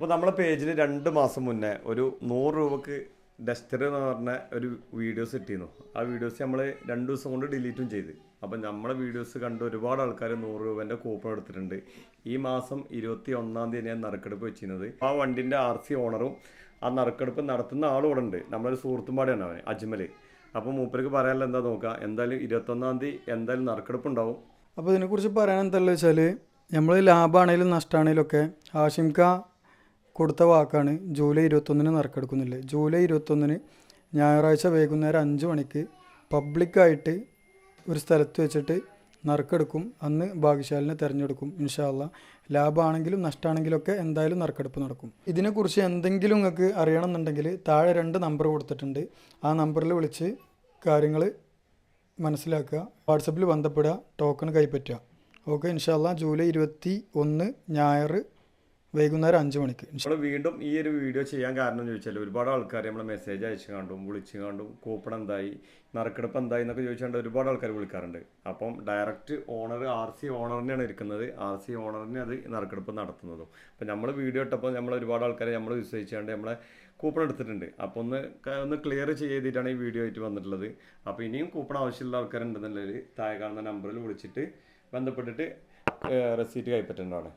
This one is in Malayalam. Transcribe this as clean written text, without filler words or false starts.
അപ്പോൾ നമ്മളെ പേജിൽ 2 മാസം മുന്നേ ഒരു 100 രൂപക്ക് ഡസ്റ്റർ എന്ന് പറഞ്ഞ ഒരു വീഡിയോസ് ഇട്ടിരുന്നു. ആ വീഡിയോസ് നമ്മൾ 2 ദിവസം കൊണ്ട് ഡിലീറ്റും ചെയ്ത്. അപ്പം നമ്മളെ വീഡിയോസ് കണ്ട് ഒരുപാട് ആൾക്കാർ 100 രൂപേൻ്റെ കൂപ്പൺ എടുത്തിട്ടുണ്ട്. ഈ മാസം 21-ാം തീയതി ഞാൻ നറുക്കെടുപ്പ് വെച്ചിരുന്നത്. ആ വണ്ടിൻ്റെ RC ഓണറും ആ നറുക്കെടുപ്പ് നടത്തുന്ന ആളും ഇവിടെ ഉണ്ട്. നമ്മളൊരു സുഹൃത്തും പാടെയാണ് അവൻ, അജ്മൽ. അപ്പോൾ മൂപ്പർക്ക് പറയാനുള്ള എന്താ നോക്കുക, എന്തായാലും 21-ാം തീയതി എന്തായാലും നറുക്കെടുപ്പ് ഉണ്ടാവും. അപ്പോൾ ഇതിനെക്കുറിച്ച് പറയാൻ എന്താണെന്ന് വെച്ചാൽ, നമ്മൾ ലാഭമാണെങ്കിലും നഷ്ടമാണെങ്കിലും ഒക്കെ ഹാഷിംക കൊടുത്ത വാക്കാണ് ജൂലൈ 21-ന് നറുക്കെടുക്കുന്നില്ല. ജൂലൈ 21-ന് ഞായറാഴ്ച വൈകുന്നേരം 5 മണിക്ക് പബ്ലിക്കായിട്ട് ഒരു സ്ഥലത്ത് വെച്ചിട്ട് നറുക്കെടുക്കും. അന്ന് ഭാഗ്യശാലിനെ തിരഞ്ഞെടുക്കും. ഇൻഷാ അല്ലാഹ് ലാഭമാണെങ്കിലും നഷ്ടമാണെങ്കിലൊക്കെ എന്തായാലും നറുക്കെടുപ്പ് നടക്കും. ഇതിനെക്കുറിച്ച് എന്തെങ്കിലും നിങ്ങൾക്ക് അറിയണമെന്നുണ്ടെങ്കിൽ താഴെ 2 നമ്പർ കൊടുത്തിട്ടുണ്ട്. ആ നമ്പറിൽ വിളിച്ച് കാര്യങ്ങൾ മനസ്സിലാക്കുക, വാട്സപ്പിൽ ബന്ധപ്പെടുക, ടോക്കൺ കൈപ്പറ്റുക. ഓക്കെ, ഇൻഷാ അല്ലാഹ് ജൂലൈ 21 ഞായർ വൈകുന്നേരം 5 മണിക്ക്. നമ്മൾ വീണ്ടും ഈ ഒരു വീഡിയോ ചെയ്യാൻ കാരണം എന്ന് ചോദിച്ചാൽ, ഒരുപാട് ആൾക്കാർ നമ്മളെ മെസ്സേജ് അയച്ചു കണ്ടും വിളിച്ചു കണ്ടും കൂപ്പൺ എന്തായി, നറുക്കെടുപ്പ് എന്തായി എന്നൊക്കെ ചോദിച്ചുകൊണ്ട് ഒരുപാട് ആൾക്കാർ വിളിക്കാറുണ്ട്. അപ്പം ഡയറക്റ്റ് ഓണർ RC ഓണറിനെയാണ് ഇരിക്കുന്നത്. RC ഓണറിനെ അത് നറുക്കെടുപ്പ് നടത്തുന്നതും. അപ്പം നമ്മൾ വീഡിയോ ഇട്ടപ്പോൾ നമ്മൾ ഒരുപാട് ആൾക്കാരെ നമ്മൾ വിശ്വസിച്ചുകൊണ്ട് നമ്മളെ കൂപ്പൺ എടുത്തിട്ടുണ്ട്. അപ്പോൾ ഒന്ന് ക്ലിയർ ചെയ്തിട്ടാണ് ഈ വീഡിയോ ആയിട്ട് വന്നിട്ടുള്ളത്. അപ്പോൾ ഇനിയും കൂപ്പൺ ആവശ്യമുള്ള ആൾക്കാരുണ്ടെന്നുണ്ടെങ്കിൽ താഴെ കാണുന്ന നമ്പറിൽ വിളിച്ചിട്ട് ബന്ധപ്പെട്ടിട്ട് റെസീറ്റ് കൈപ്പറ്റേണ്ടതാണ്.